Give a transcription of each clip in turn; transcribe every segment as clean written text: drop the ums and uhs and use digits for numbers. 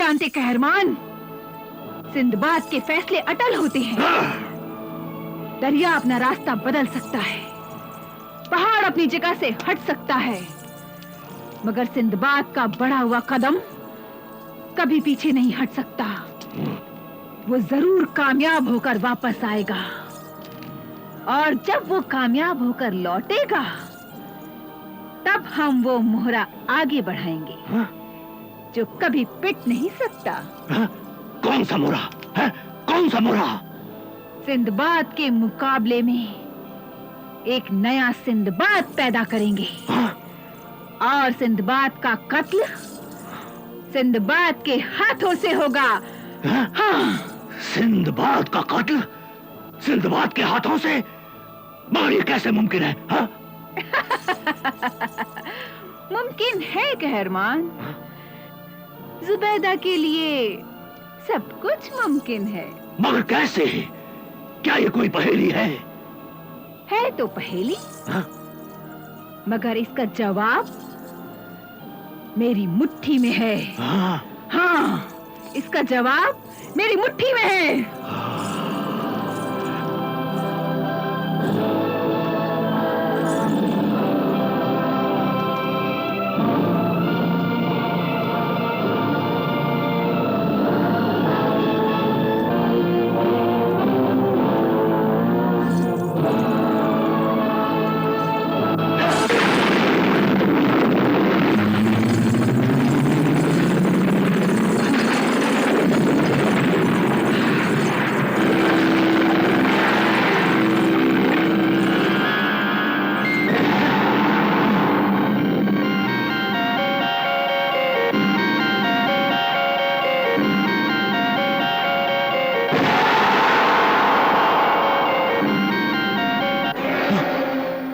जानते कहरमान, सिंदबाद के फैसले अटल होते हैं। दरिया अपना रास्ता बदल सकता है, पहाड़ अपनी जगह से हट सकता है, मगर सिंदबाद का बढ़ा हुआ कदम कभी पीछे नहीं हट सकता। वो जरूर कामयाब होकर वापस आएगा, और जब वो कामयाब होकर लौटेगा तब हम वो मोहरा आगे बढ़ाएंगे जो कभी पिट नहीं सकता। कौन सा मोहरा है? कौन सा मोहरा? सिंदबाद के मुकाबले में एक नया सिंदबाद पैदा करेंगे। और सिंदबाद का कत्ल सिंदबाद के हाथों से होगा। हाँ। सिंदबाद का कत्ल सिंदबाद के हाथों से? मगर ये कैसे मुमकिन है? हाँ? मुमकिन है कहरमान। जुबैदा के लिए सब कुछ मुमकिन है। मगर कैसे? क्या ये कोई पहेली है? है तो पहेली। हाँ? मगर इसका जवाब मेरी मुट्ठी में है। हाँ, इसका जवाब मेरी मुट्ठी में है।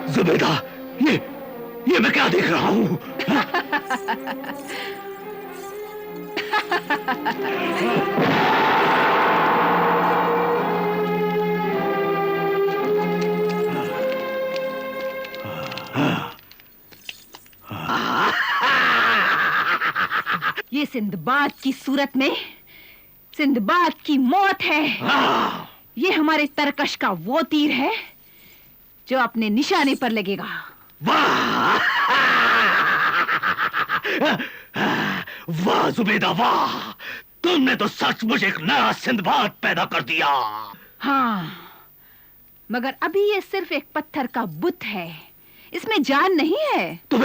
जुबैदा, ये मैं क्या देख रहा हूँ? ये सिंदबाद की सूरत में सिंदबाद की मौत है। ये हमारे तरकश का वो तीर है जो अपने निशाने पर लगेगा। वाह! वाह जुबैदा वाह! तुमने तो सचमुच एक नया सिंदबाद पैदा कर दिया। हाँ, मगर अभी ये सिर्फ एक पत्थर का बुत है, इसमें जान नहीं है। तो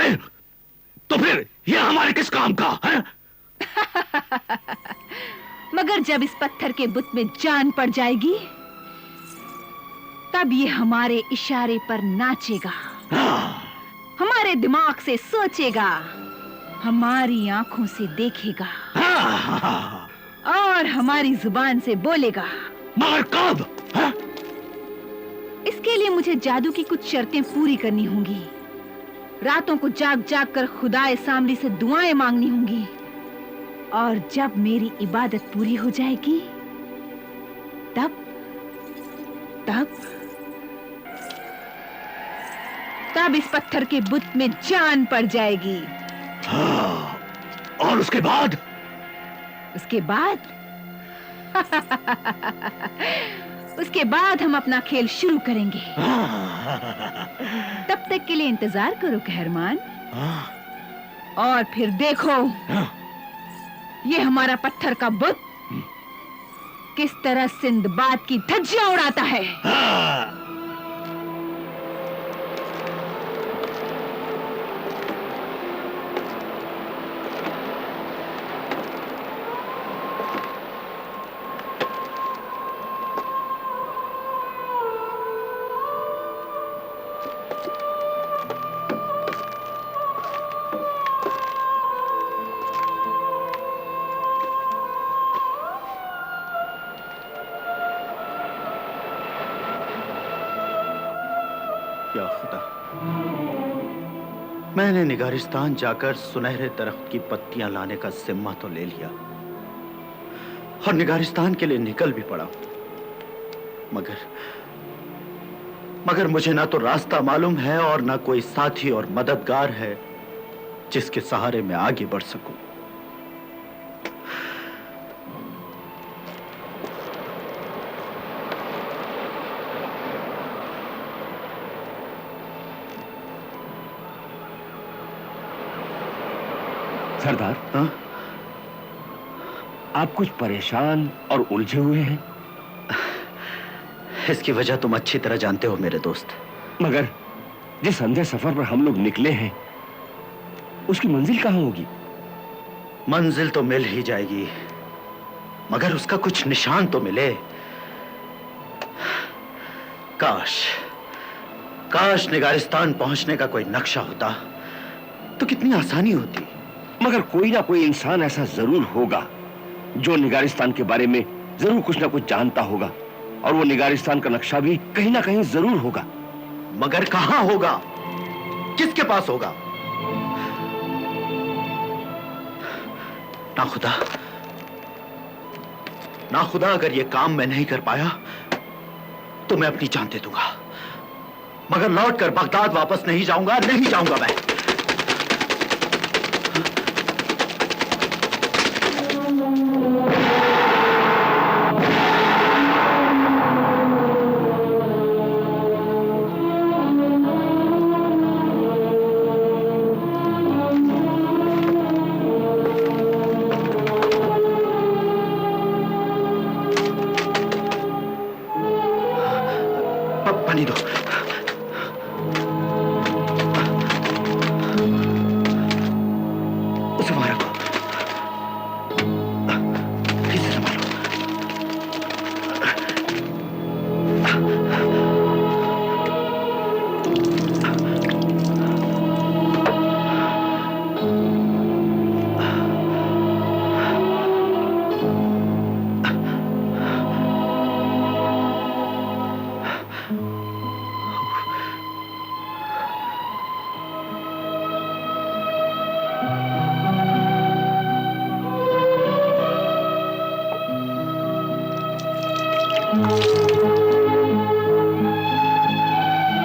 फिर ये हमारे किस काम का है? मगर जब इस पत्थर के बुत में जान पड़ जाएगी तब ये हमारे इशारे पर नाचेगा, हमारे दिमाग से सोचेगा, हमारी आंखों से देखेगा और हमारी जुबान से बोलेगा। मगर कब? इसके लिए मुझे जादू की कुछ शर्तें पूरी करनी होंगी। रातों को जाग जाग कर खुदाए सामरी से दुआएं मांगनी होंगी, और जब मेरी इबादत पूरी हो जाएगी तब इस पत्थर के बुत में जान पड़ जाएगी। हाँ, और उसके बाद? उसके बाद हम अपना खेल शुरू करेंगे। तब तक के लिए इंतजार करो कहरमान। और फिर देखो ये हमारा पत्थर का बुत किस तरह सिंदबाद की धज्जियां उड़ाता है। या खुदा, मैंने निगारिस्तान जाकर सुनहरे दरख्त की पत्तियां लाने का जिम्मा तो ले लिया और निगारिस्तान के लिए निकल भी पड़ा, मगर मुझे ना तो रास्ता मालूम है और ना कोई साथी और मददगार है जिसके सहारे मैं आगे बढ़ सकूं। सरदार, हाँ? आप कुछ परेशान और उलझे हुए हैं। इसकी वजह तुम अच्छी तरह जानते हो मेरे दोस्त। मगर जिस अंधे सफर पर हम लोग निकले हैं, उसकी मंजिल कहां होगी? मंजिल तो मिल ही जाएगी, मगर उसका कुछ निशान तो मिले। काश काश निगारिस्तान पहुंचने का कोई नक्शा होता तो कितनी आसानी होती। मगर कोई ना कोई इंसान ऐसा जरूर होगा जो निगारिस्तान के बारे में जरूर कुछ ना कुछ जानता होगा, और वो निगारिस्तान का नक्शा भी कहीं ना कहीं जरूर होगा। मगर कहां होगा, किसके पास होगा? ना खुदा अगर ये काम मैं नहीं कर पाया तो मैं अपनी जान दे दूंगा, मगर लौटकर बगदाद वापस नहीं जाऊंगा मैं। पानी दो। उसे वहां रखो, इसे संभालो।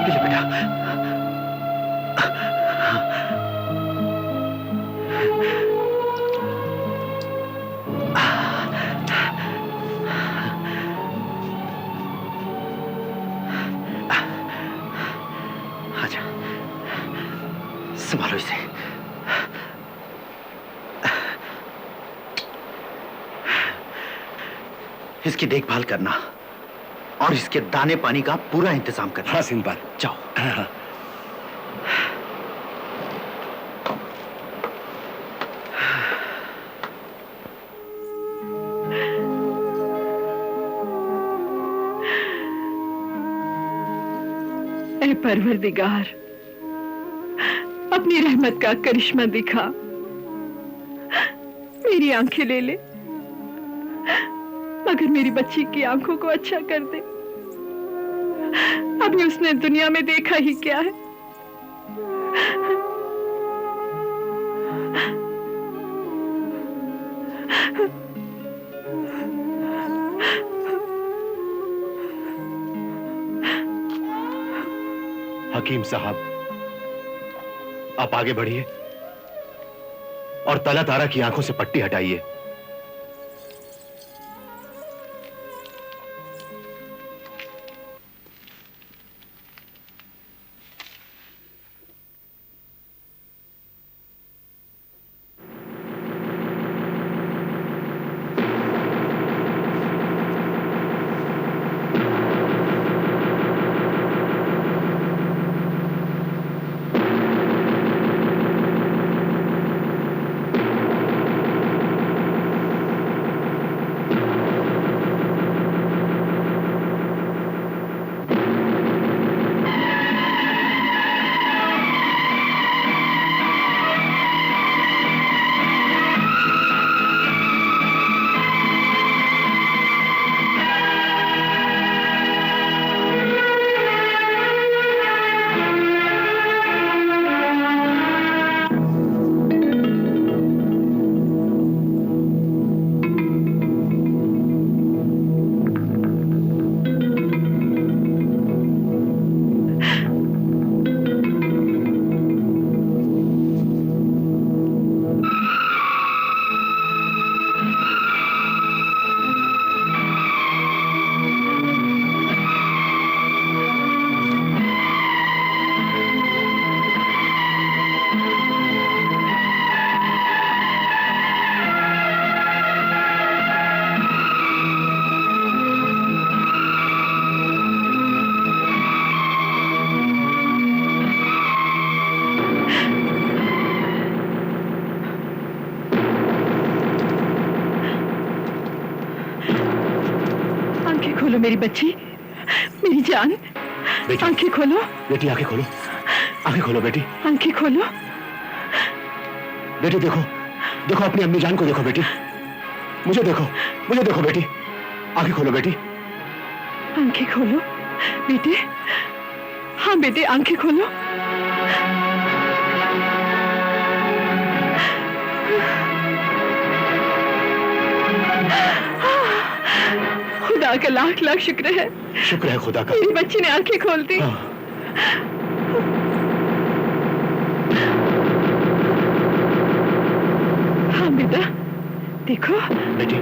ले बेटा। आजा, संभालो इसे। इसकी देखभाल करना और इसके दाने पानी का पूरा इंतजाम करना। हाँ सिंदबाद, जाओ। हाँ। ऐ परवरदिगार, अपनी रहमत का करिश्मा दिखा, मेरी आंखें ले ले, मगर मेरी बच्ची की आंखों को अच्छा कर दे। अभी उसने दुनिया में देखा ही क्या है। हकीम साहब, आप आगे बढ़िए और तला तारा की आंखों से पट्टी हटाइए। आंखें खोलो मेरी बच्ची, मेरी जान, बेटी। आंखें खोलो बेटी, आंखें खोलो, आंखें खोलो बेटी। आंखें खोलो बेटी देखो, देखो अपनी अम्मी जान को देखो बेटी, मुझे देखो, मुझे देखो बेटी, आंखें खोलो बेटी। आंखें खोलो बेटे, हाँ बेटे आंखें खोलो। खुदा का लाख लाख शुक्र है, शुक्र है खुदा का। मेरी बच्ची ने आंखें खोल दी। हाँ। हाँ बेटा देखो। बेटी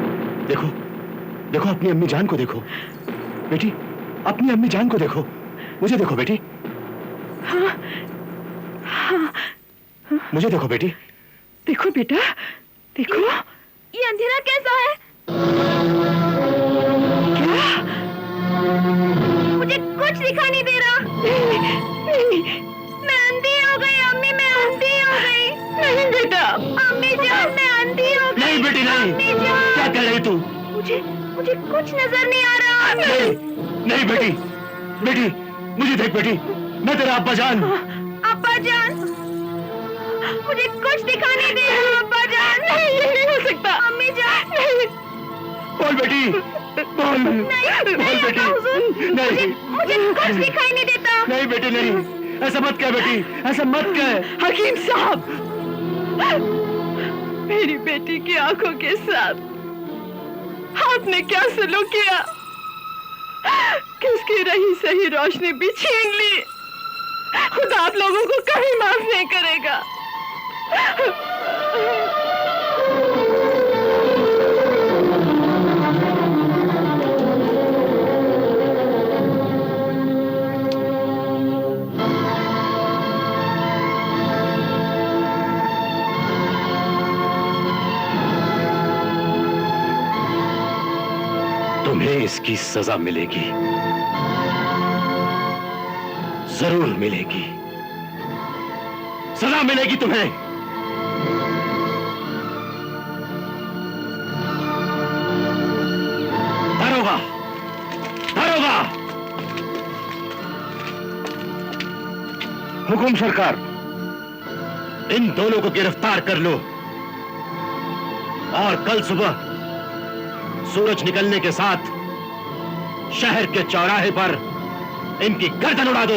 देखो, देखो अपनी अम्मी जान को देखो बेटी, अपनी अम्मी जान को देखो, मुझे देखो बेटी। हाँ हाँ मुझे देखो बेटी। देखो बेटा देखो। ये अंधेरा कैसा है? क्या? मुझे कुछ दिखाई नहीं दे रहा। नहीं मैं अंधी हो गई अम्मी, मैं अंधी हो गई। नहीं बेटा। अम्मी जान, मैं अंधी हो गई। नहीं बेटी नहीं। अम्मी जान, क्या कह रही तू? मुझे मुझे कुछ नजर नहीं आ रहा। नहीं, नहीं बेटी, बेटी मुझे देख बेटी, मैं तेरा अब्बा जान। अब्बा जान, मुझे कुछ दिखाई नहीं दे रहा। अब्बा जान, नहीं ये नहीं हो सकता। अम्मी जान, नहीं बोल बेटी, बोल, बोल बेटी। नहीं, मुझे कुछ दिखाई नहीं देता। नहीं बेटी नहीं, ऐसा मत कह बेटी, ऐसा मत कह। हकीम साहब, मेरी बेटी की आंखों के साथ आपने क्या सलूक किया कि उसकी रही सही रोशनी भी छीन ली। खुदा आप लोगों को कभी माफ नहीं करेगा। तुम्हें इसकी सजा मिलेगी, जरूर मिलेगी, सजा मिलेगी तुम्हें। दारोगा, दारोगा। हुकुम सरकार। इन दोनों को गिरफ्तार कर लो और कल सुबह सूरज निकलने के साथ शहर के चौराहे पर इनकी गर्दन उड़ा दो।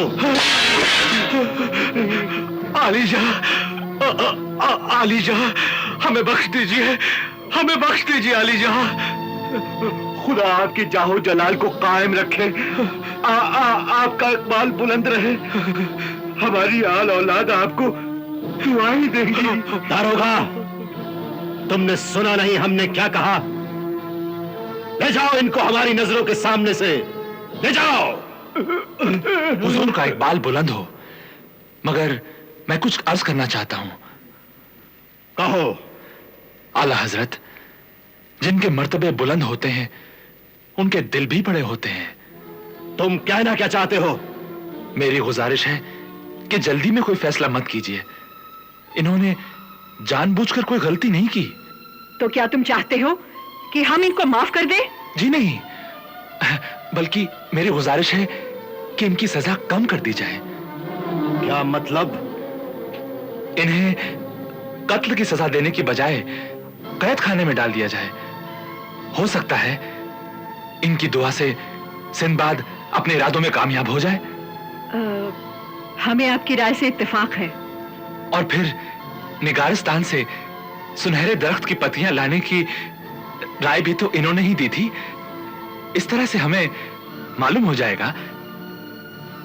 आलीजा, आलीजा, हमें बख्श दीजिए, हमें बख्श दीजिए आलीजा। खुदा आपकी जाहो जलाल को कायम रखे, आपका इकबाल बुलंद रहे, हमारी आल औलाद आपको दुआएं देंगी। दारोगा, तुमने सुना नहीं हमने क्या कहा? ले जाओ इनको हमारी नजरों के सामने से, ले जाओ। हुजूर का इकबाल बुलंद हो, मगर मैं कुछ अर्ज करना चाहता हूं। कहो। आला हजरत, जिनके मर्तबे बुलंद होते हैं उनके दिल भी बड़े होते हैं। तुम कहना क्या चाहते हो? मेरी गुजारिश है कि जल्दी में कोई फैसला मत कीजिए। इन्होंने जानबूझकर कोई गलती नहीं की। तो क्या तुम चाहते हो कि हम इनको माफ कर दें? जी नहीं, बल्कि मेरी गुजारिश है कि इनकी सजा कम कर दी जाए। क्या मतलब? इन्हें कत्ल की सजा देने की बजाय कैद खाने में डाल दिया जाए। हो सकता है इनकी दुआ से सिंदबाद अपने इरादों में कामयाब हो जाए। हमें आपकी राय से इत्तेफाक है। और फिर निगारिस्तान से सुनहरे दरख्त की पत्तियां लाने की राय भी तो इन्होंने ही दी थी। इस तरह से हमें मालूम हो जाएगा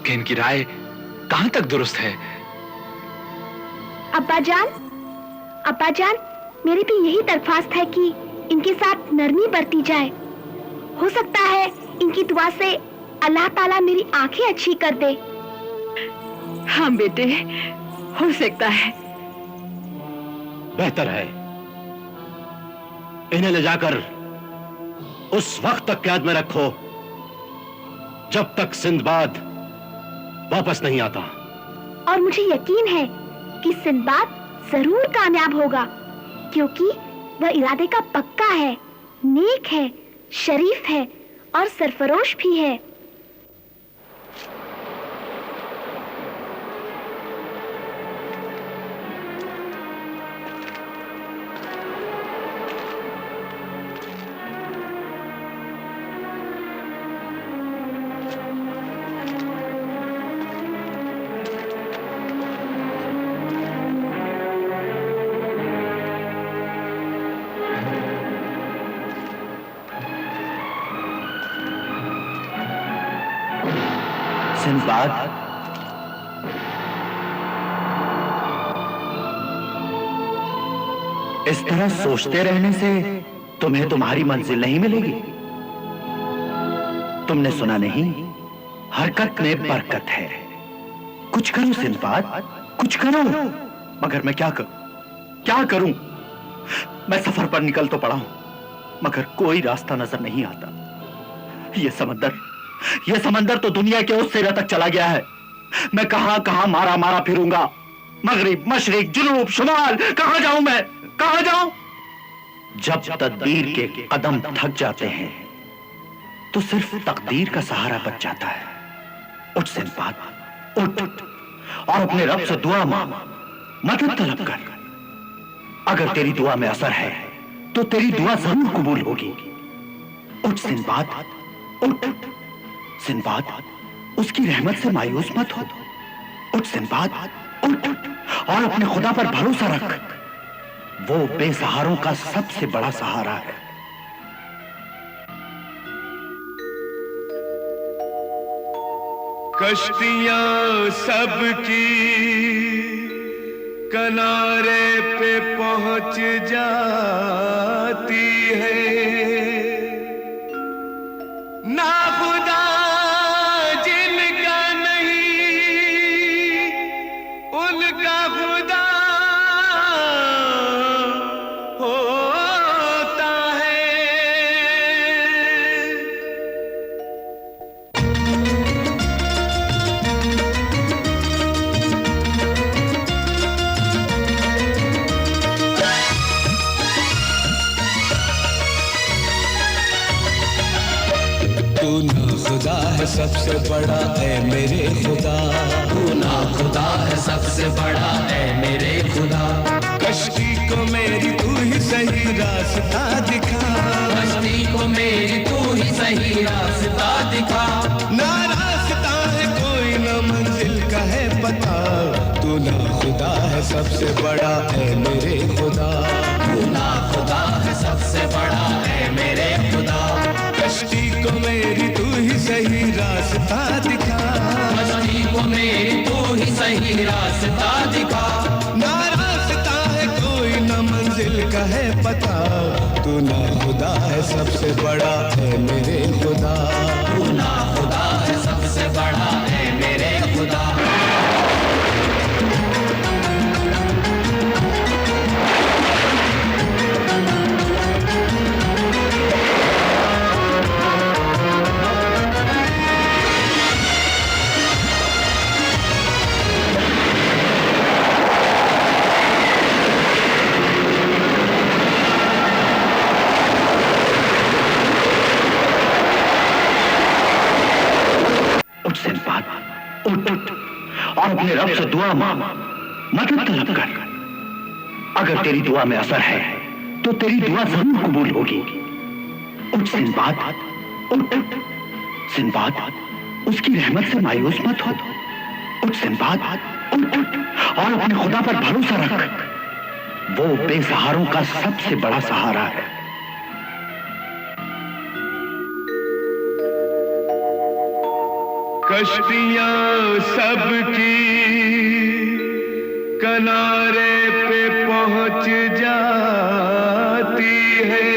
कि इनकी राय कहां तक दुरुस्त है। अब्बा जान, मेरी भी यही दरख्वास्त है कि इनके साथ नरमी बरती जाए। हो सकता है इनकी दुआ से अल्लाह ताला मेरी आंखें अच्छी कर दे। हाँ बेटे, हो सकता है। बेहतर है इन्हें ले जाकर उस वक्त तक कैद में रखो जब तक सिंदबाद वापस नहीं आता। और मुझे यकीन है कि सिंदबाद जरूर कामयाब होगा, क्योंकि वह इरादे का पक्का है, नेक है, शरीफ है और सरफरोश भी है। सिंदबाद, इस तरह सोचते रहने से तुम्हें तुम्हारी मंजिल नहीं मिलेगी। तुमने सुना नहीं, हरकत में बरकत है। कुछ करो सिंदबाद, कुछ करो। मगर मैं क्या करूं? मैं सफर पर निकल तो पड़ा हूं, मगर कोई रास्ता नजर नहीं आता। ये समंदर तो दुनिया के उस सिरे तक चला गया है। मैं कहां मारा फिरूंगा। मगरिब, मशरिक, जुनूब, शुमाल, कहां जाऊं मैं? कहां जाऊं? जब तदबीर के कदम थक जाते हैं तो सिर्फ तकदीर का सहारा बच जाता है। उठ सिंदबाद, उठ और अपने रब से दुआ मांग, मदद तलब कर। अगर तेरी दुआ में असर है तो तेरी दुआ जरूर कबूल होगी। उठ सिंदबाद, उठ। सिंदबाद, उसकी रहमत से मायूस मत हो। उठ सिंदबाद, उठ और अपने खुदा पर भरोसा रख। वो बेसहारों का सबसे बड़ा सहारा है। कश्तियां सबकी किनारे पे पहुंच जाती है, ना खुदा जिनका नहीं उनका खुदा होता है। तू ना खुदा है सबसे बड़ा है मेरे खुदा, तू ना खुदा है सबसे बड़ा है मेरे खुदा। कश्ती को मेरी तू ही सही रास्ता दिखा, कश्ती को मेरी तू ही सही रास्ता दिखा। ना रास्ता है कोई ना मंजिल का है पता। तू ना खुदा है सबसे बड़ा है मेरे खुदा, तू ना खुदा है सबसे बड़ा है मेरे खुदा। कश्ती को मेरी तू ही सही रास्ता दिखा, कश्ती को मेरी तू ही सही रास्ता दिखा। ना रास्ता है कोई ना मंजिल का है पता। तू ना खुदा है सबसे बड़ा है मेरे खुदा, तू ना खुदा है सबसे बड़ा है मेरे खुदा। उठ सिंदबाद, उठ और अपने रब से दुआ मांग, मदद तलब कर। अगर तेरी दुआ में असर है तो तेरी दुआ जरूर कबूल होगी। उठ सिंदबाद, उठ। सिंदबाद, उसकी रहमत से मायूस मत हो। उठ सिंदबाद, उठ और अपने खुदा पर भरोसा रख। वो बेसहारों का सबसे बड़ा सहारा है। कश्तियां सबकी किनारे पे पहुंच जाती है,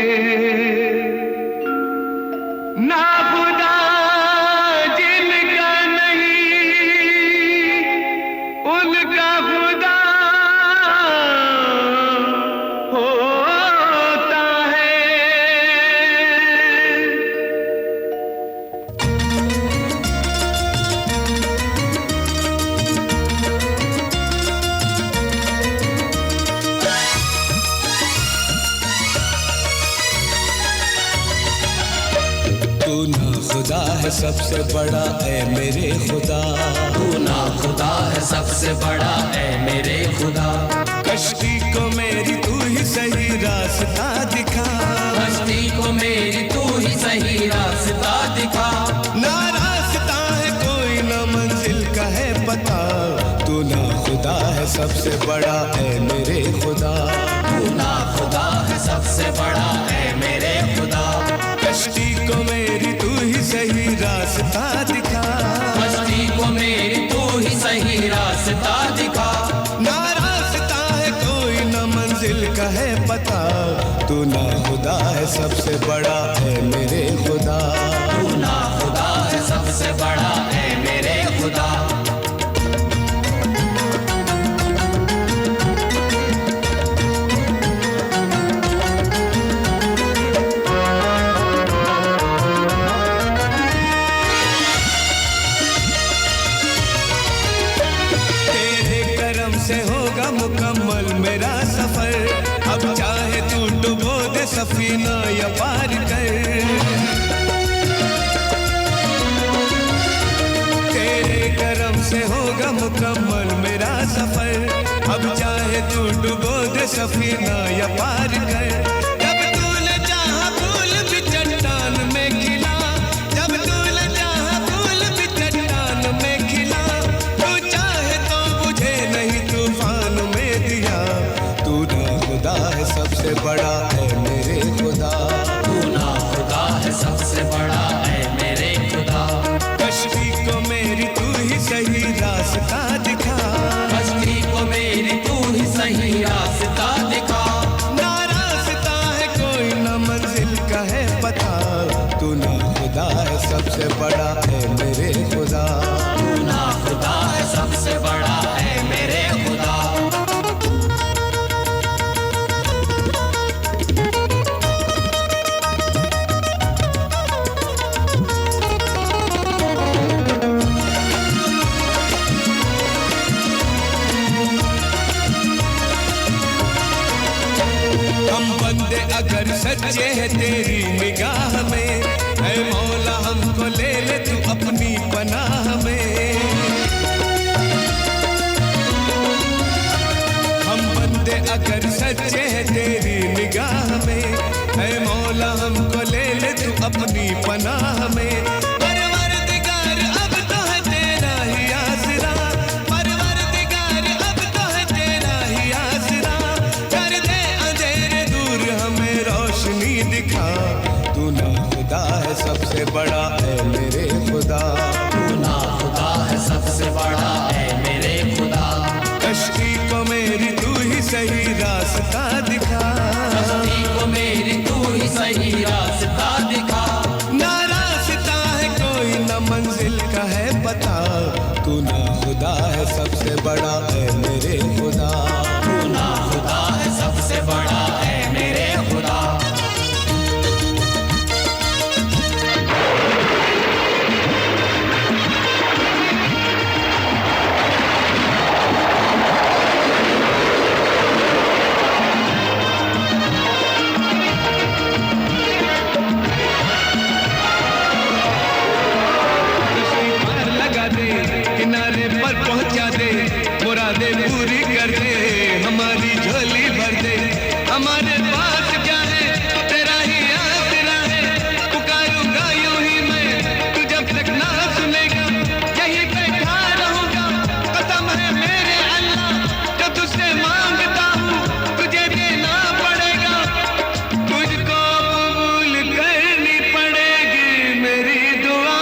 ना खुदा जिनका नहीं उनका खुदा होता है। तू ना खुदा है सबसे बड़ा ऐ मेरे खुदा, तू ना खुदा है सबसे बड़ा ऐ मेरे खुदा। कश्ती को मेरी तू ही सही रास्ता दिखा, कश्ती को मेरी तू ही सही रास्ता दिखा। ना रास्ता है कोई ना मंजिल का है पता, तू ना खुदा है सबसे बड़ा ऐ मेरे खुदा, तू ना खुदा है सबसे बड़ा ऐ मेरे खुदा। कश्ती को मेरी तू ही सही रास्ता दिखा, कश्ती को मेरी तू ही सही रास्ता दिखा। ना रास्ता है कोई ना मंजिल का है पता, तू ना खुदा है सबसे बड़ा है मेरे खुदा, तू ना खुदा है सबसे बड़ा है मेरे खुदा। से होगा मुकम्मल मेरा सफर, अब चाहे तू डुबो दे सफीना या पार कर। तेरे करम से होगा मुकम्मल मेरा सफर, अब चाहे तू डुबो दे सफीना या पार कर। जब तूने चाहा फूल भी चट्टान में खिला, जब तूने चाहा फूल भी चट्टान में खिला, तू चाहे तो बुझे नहीं तूफान में दिया। तू ना खुदा है सबसे बड़ा है मेरे खुदा, तू ना खुदा है सबसे बड़ा है मेरे खुदा। कश्ती को मेरी तू ही सही रास्ता दिखा, कश्ती को मेरी तू ही सही रास्ता दिखा। ना रास्ता है कोई ना मंजिल का है पता, तू ना खुदा है सबसे बड़ा है मेरे खुदा, तू ना खुदा है सबसे बड़ा है मेरे खुदा। हम बंदे अगर सच्चे हैं तेरी निगाह में, ऐ मौला हमको ले ले तू अपनी पनाह में। हम बंदे अगर सच्चे हैं तेरी निगाह में, ऐ मौला हमको ले ले तू अपनी पनाह में। परवरदिगार अब तो है तेरा ही आसरा, परवरदिगार अब तो है तेरा ही आसरा। कर दे अंधेरे दूर हमें रोशनी दिखा, तू ना खुदा है सबसे बड़ा है मेरे खुदा, तू ना खुदा है सबसे बड़ा है मेरे खुदा। कश्ती को मेरी तू ही सही रास्ता दिखा, कश्ती को मेरी तू ही सही रास्ता दिखा। ना रास्ता है कोई ना मंजिल का है पता, तू ना खुदा है सबसे बड़ा है मेरे खुदा, तू ना खुदा है सबसे बड़ा है मेरे खुदा। किनारे पर पहुंचा दे, मुरादे पूरी कर दे, हमारी झोली भर दे। हमारे पास क्या है तेरा ही आसरा है, पुकारूंगा यूं ही मैं तू जब तक ना सुनेगा, यहीं बैठा रहूंगा। कसम है मेरे अल्लाह जो तुझसे मांगता हूँ तुझे देना पड़ेगा, तुझको कबूल करनी पड़ेगी मेरी दुआ।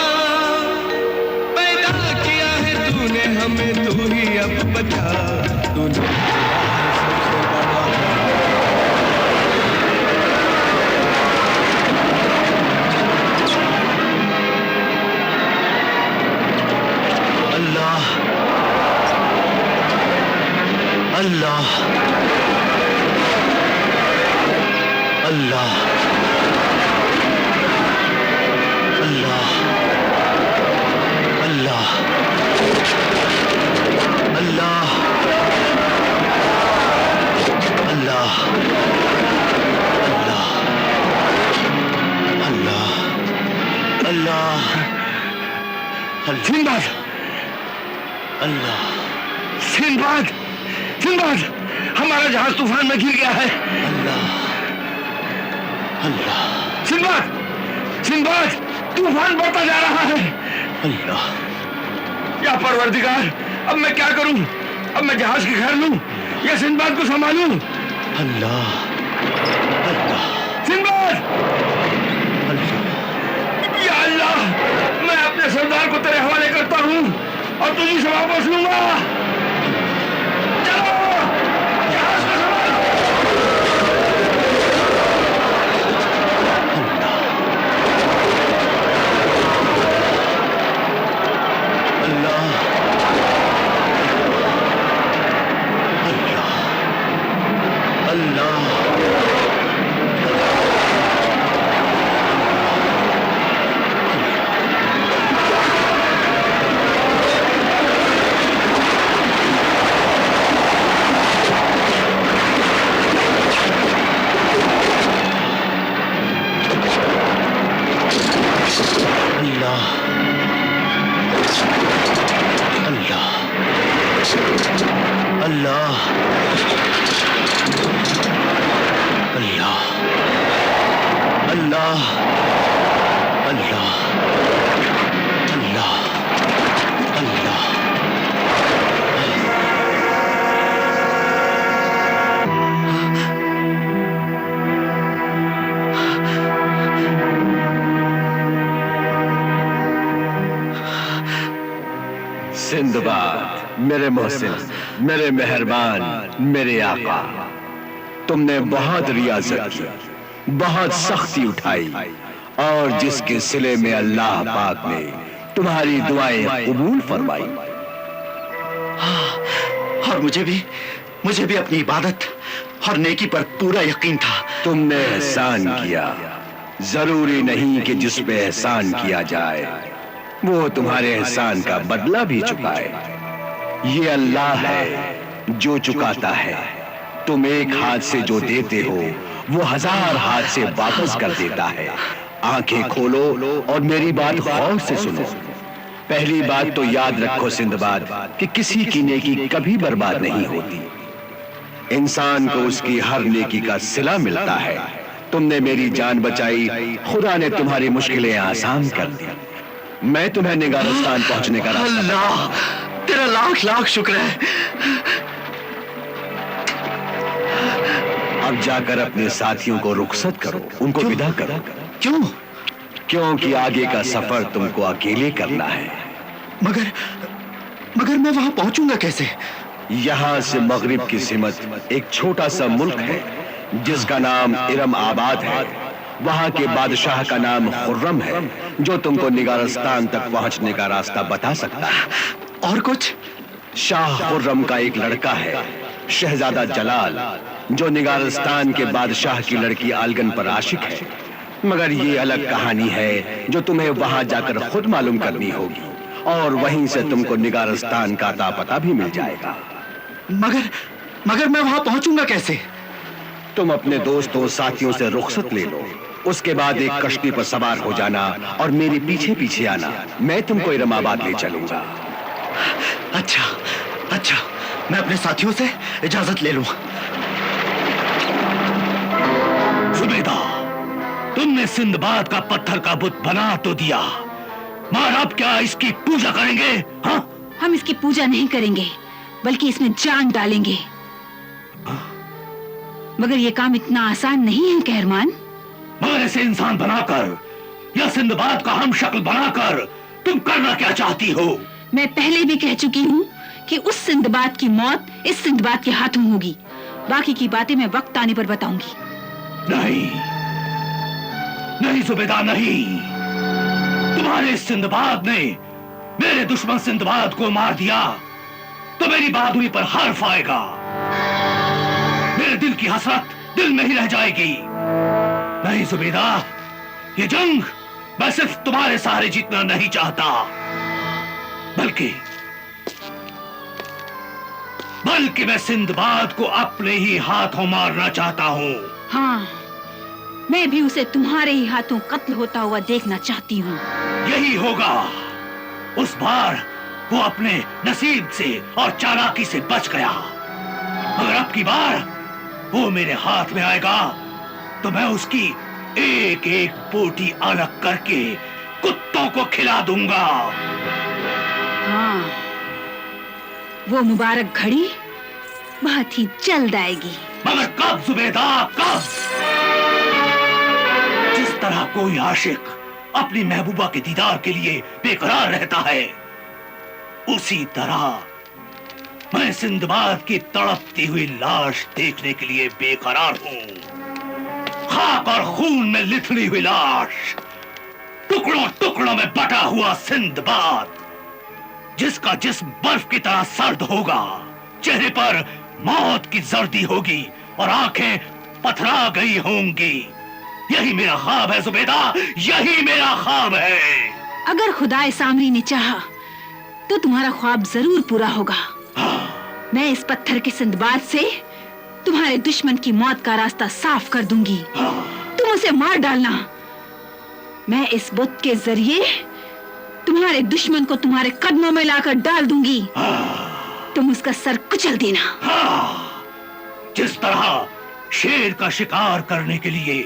तूने हमें तू ही अब बता, तूने सबसे बड़ा। अल्लाह अल्लाह अल्लाह अल्लाह अल्लाह अल्लाह सिंदबाद, अल्लाह, सिंदबाद, सिंदबाद, हमारा जहाज तूफान में गिर गया है। अल्लाह, अल्लाह, सिंदबाद, सिंदबाद, तूफान बढ़ता जा रहा है। अल्लाह, या परवरदिगार, अब मैं क्या करूं? अब मैं जहाज की खैर लूं या सिंदबाद को संभालूं? अल्लाह, अल्लाह, सिंदबाद, अल्लाह, या अल्लाह, मैं अपने सरदार को तेरे हवाले करता हूं और तुझी से वापस लूंगा। चलो, जहाज को संभालो। अल्लाह, अल्लाह, अल्लाह, अल्लाह, अल्लाह, अल्लाह, अल्लाह, अल्लाह, सिंदबाद, मेरे मोहसिन, मेरे मेहरबान, मेरे आका, तुमने बहुत रियाजत की, बहुत सख्ती उठाई और जिसके सिले में अल्लाह पाक ने तुम्हारी दुआएं कबूल फरमाई। और मुझे भी अपनी इबादत और नेकी पर पूरा यकीन था। तुमने एहसान किया, जरूरी नहीं कि जिस पे एहसान किया जाए वो तुम्हारे एहसान का बदला भी चुकाए। ये अल्लाह है जो चुकाता है। तुम एक हाथ से जो देते हो वो 1000 हाथ से वापस कर देता है। आंखें खोलो और मेरी बात गौर से सुनो। पहली बात तो याद रखो सिंदबाद कि किसी की नेकी कभी बर्बाद नहीं होती। इंसान को उसकी हर नेकी का सिला मिलता है। तुमने मेरी जान बचाई, खुदा ने तुम्हारी मुश्किलें आसान कर दी। मैं तुम्हें निगारस्तान पहुंचने का रास्ता अल्लाह, तेरा लाख लाख शुक्र है। अब जाकर अपने साथियों को रुखसत करो, उनको विदा करो। क्यों? क्योंकि आगे का सफर तुमको अकेले करना है। मगर मैं वहां पहुंचूंगा कैसे? यहाँ से मगरिब की सिमत एक छोटा सा मुल्क है जिसका नाम इरम आबाद है। वहां के बादशाह का नाम खुर्रम है जो तुमको निगारस्तान तक पहुंचने का रास्ता बता सकता है। और कुछ? शाह खुर्रम का एक लड़का है शहजादा जलाल जो निगारस्तान के बादशाह की लड़की आलगन पर आशिक है। मगर ये अलग कहानी है जो तुम्हें वहां जाकर खुद मालूम करनी होगी और वहीं से तुमको निगारस्तान का अता पता भी मिल जाएगा। मगर मैं वहां पहुंचूंगा कैसे? तुम अपने दोस्तों साथियों से रुखसत ले लो, उसके बाद एक कश्ती पर सवार हो जाना और मेरे पीछे पीछे आना। मैं तुमको इरमाबाद ले चलूंगा। अच्छा, मैं अपने साथियों से इजाजत ले लूं। जुबैदा, तुमने सिंदबाद का पत्थर का बुत बना तो दिया, मगर अब क्या इसकी पूजा करेंगे? हाँ? हम इसकी पूजा नहीं करेंगे बल्कि इसमें जान डालेंगे। मगर ये काम इतना आसान नहीं है कहरमान। मगर ऐसे इंसान बनाकर या सिंदबाद का हम शक्ल बनाकर तुम करना क्या चाहती हो? मैं पहले भी कह चुकी हूँ कि उस सिंदबाद की मौत इस सिंदबाद के हाथों होगी। बाकी की बातें मैं वक्त आने पर बताऊंगी। नहीं जुबैदा, नहीं। तुम्हारे सिंदबाद ने मेरे दुश्मन सिंदबाद को मार दिया तो मेरी बहादुरी पर हर्फ आएगा। मेरे दिल की हसरत दिल में ही रह जाएगी। नहीं जुबैदा, ये जंग मैं सिर्फ तुम्हारे सहारे जीतना नहीं चाहता, बल्कि मैं सिंदबाद को अपने ही हाथों मारना चाहता हूँ। हाँ, मैं भी उसे तुम्हारे ही हाथों कत्ल होता हुआ देखना चाहती हूँ। यही होगा, उस बार वो अपने नसीब से और चालाकी से बच गया, मगर अब की बार वो मेरे हाथ में आएगा तो मैं उसकी एक एक बोटी अलग करके कुत्तों को खिला दूंगा। हाँ, वो मुबारक घड़ी बहुत ही जल्द आएगी। मगर कब जुबेदा, कब? जिस तरह कोई आशिक अपनी महबूबा के दीदार के लिए बेकरार रहता है, उसी तरह मैं सिंदबाद की तड़पती हुई लाश देखने के लिए बेकरार हूं। खाक और खून में लिथड़ी हुई लाश, टुकड़ों टुकड़ों में बटा हुआ सिंदबाद, जिसका जिस्म बर्फ की तरह सर्द होगा, चेहरे पर मौत की जर्दी होगी और आंखें पथरा गई होंगी। यही मेरा ख्वाब है जुबैदा, यही मेरा ख्वाब है। अगर खुदाए सामरी ने चाहा तो तुम्हारा ख्वाब जरूर पूरा होगा। मैं इस पत्थर के सिंदबाद से तुम्हारे दुश्मन की मौत का रास्ता साफ कर दूंगी। तुम उसे मार डालना। मैं इस बुत के जरिए तुम्हारे दुश्मन को तुम्हारे कदमों में लाकर डाल दूंगी। तुम उसका सर कुचल देना। जिस तरह शेर का शिकार करने के लिए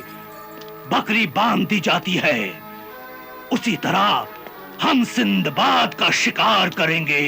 बकरी बांध दी जाती है, उसी तरह हम सिंदबाद का शिकार करेंगे।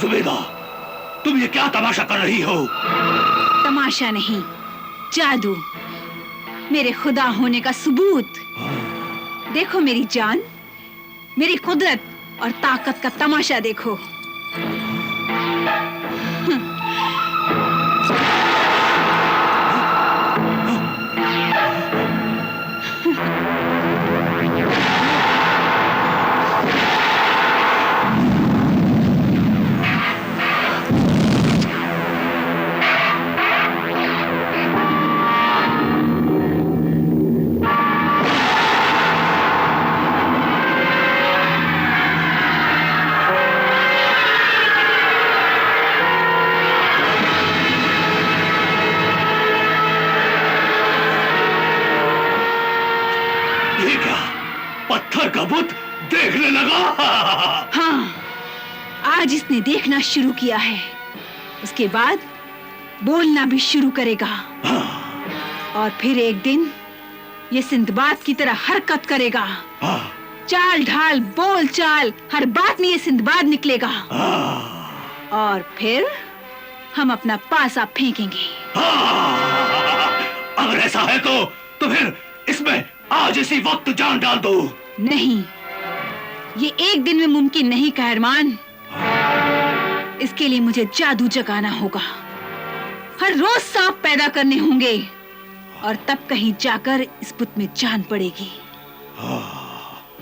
जुबैदा, तुम ये क्या तमाशा कर रही हो? तमाशा नहीं, जादू, मेरे खुदा होने का सबूत। देखो मेरी जान, मेरी कुदरत और ताकत का तमाशा देखो। पत्थर का बुत देखने लगा। हाँ, आज इसने देखना शुरू किया है, उसके बाद बोलना भी शुरू करेगा। और फिर एक दिन ये सिंदबाद की तरह हरकत करेगा। चाल ढाल बोल चाल हर बात में ये सिंदबाद निकलेगा। और फिर हम अपना पासा फेंकेंगे। अगर ऐसा है तो फिर इसमें आज इसी वक्त जान डाल दो। नहीं, ये एक दिन में मुमकिन नहीं कहरमान। इसके लिए मुझे जादू जगाना होगा। हर रोज सांप पैदा करने होंगे और तब कहीं जाकर इस बुत में जान पड़ेगी।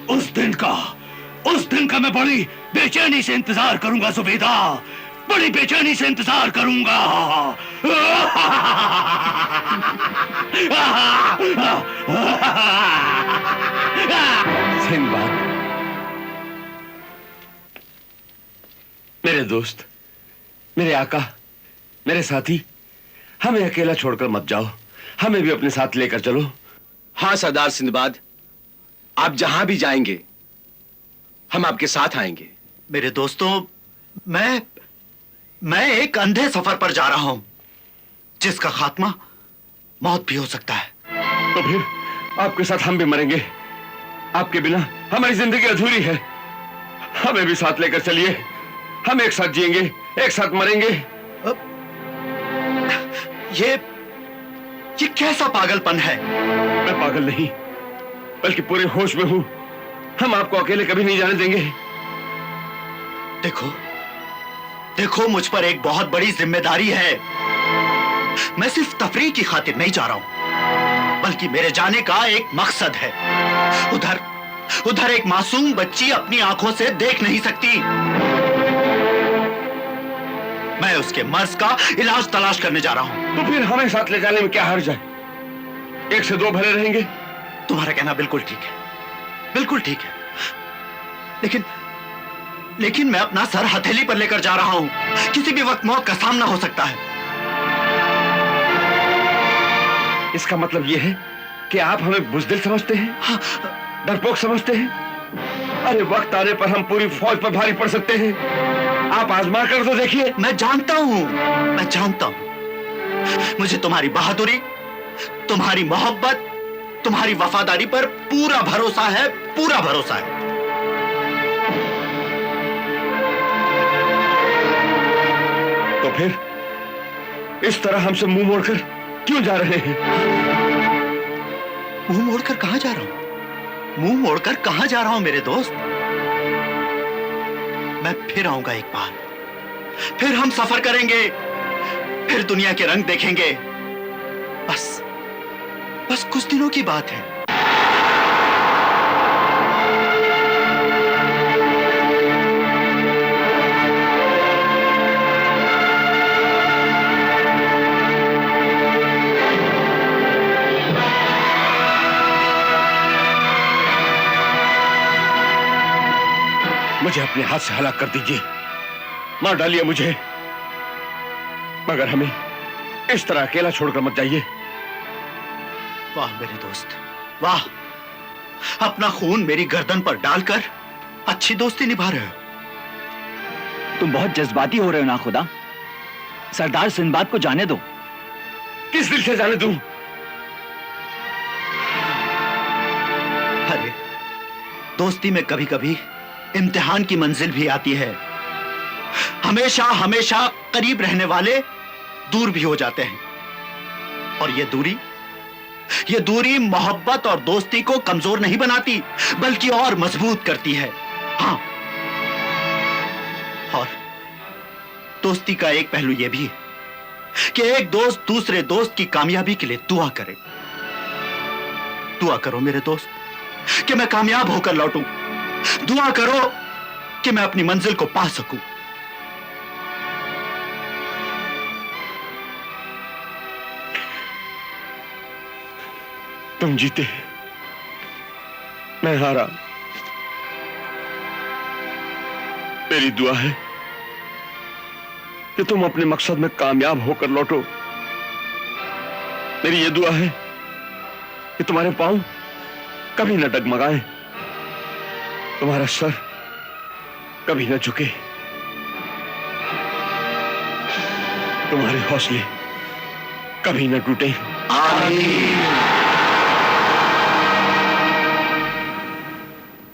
उस दिन का मैं बड़ी बेचैनी से इंतजार करूंगा जुबैदा, बड़ी बेचैनी से इंतजार करूंगा। सिंदबाद, मेरे दोस्त, मेरे आका, मेरे साथी, हमें अकेला छोड़कर मत जाओ, हमें भी अपने साथ लेकर चलो। हाँ सरदार सिंदबाद, आप जहां भी जाएंगे हम आपके साथ आएंगे। मेरे दोस्तों, मैं एक अंधे सफर पर जा रहा हूं जिसका खात्मा मौत भी हो सकता है। तो फिर आपके साथ हम भी मरेंगे। आपके बिना हमारी जिंदगी अधूरी है। हमें भी साथ लेकर चलिए, हम एक साथ जिएंगे, एक साथ मरेंगे। ये कैसा पागलपन है? मैं पागल नहीं, बल्कि पूरे होश में हूं। हम आपको अकेले कभी नहीं जाने देंगे। देखो, मुझ पर एक बहुत बड़ी जिम्मेदारी है। मैं सिर्फ तफरीह की खातिर नहीं जा रहा हूं, बल्कि मेरे जाने का एक मकसद है। उधर एक मासूम बच्ची अपनी आंखों से देख नहीं सकती। मैं उसके मर्ज का इलाज तलाश करने जा रहा हूं। तो फिर हमें साथ ले जाने में क्या हर्ज है? 1 से 2 भले रहेंगे। तुम्हारा कहना बिल्कुल ठीक है, बिल्कुल ठीक है। लेकिन मैं अपना सर हथेली पर लेकर जा रहा हूं। किसी भी वक्त मौत का सामना हो सकता है। इसका मतलब यह है कि आप हमें बुज़दिल समझते हैं? हाँ। डरपोक समझते हैं? अरे वक्त आने पर हम पूरी फौज पर भारी पड़ सकते हैं। आप आजमा कर तो देखिए। मैं जानता हूं। मुझे तुम्हारी बहादुरी, तुम्हारी मोहब्बत, तुम्हारी वफादारी पर पूरा भरोसा है। तो फिर इस तरह हमसे मुंह मोड़कर क्यों जा रहे हैं? मुंह मोड़कर कहां जा रहा हूं? मुंह मोड़कर कहां जा रहा हूं मेरे दोस्त? मैं फिर आऊंगा एक बार, फिर हम सफर करेंगे, फिर दुनिया के रंग देखेंगे। बस कुछ दिनों की बात है। मुझे अपने हाथ से हलाक कर दीजिए, मार डालिए मुझे, मगर हमें इस तरह अकेला छोड़कर मत जाइए। वाह मेरे दोस्त, वाह। अपना खून मेरी गर्दन पर डालकर अच्छी दोस्ती निभा रहे हो। तुम बहुत जज्बाती हो रहे हो ना खुदा। सरदार सिंदबाद को जाने दो। किस दिल से जाने दूं? अरे दोस्ती में कभी कभी इम्तिहान की मंजिल भी आती है। हमेशा करीब रहने वाले दूर भी हो जाते हैं, और ये दूरी मोहब्बत और दोस्ती को कमजोर नहीं बनाती, बल्कि और मजबूत करती है। हाँ, और दोस्ती का एक पहलू यह भी है कि एक दोस्त दूसरे दोस्त की कामयाबी के लिए दुआ करे। दुआ करो मेरे दोस्त कि मैं कामयाब होकर लौटूं। दुआ करो कि मैं अपनी मंजिल को पा सकूं। तुम जीते, मैं हारा। मेरी दुआ है कि तुम अपने मकसद में कामयाब होकर लौटो। मेरी ये दुआ है कि तुम्हारे पांव कभी न डगमगाएं, तुम्हारा सर कभी न झुके, तुम्हारे हौसले कभी न टूटे। आमीन।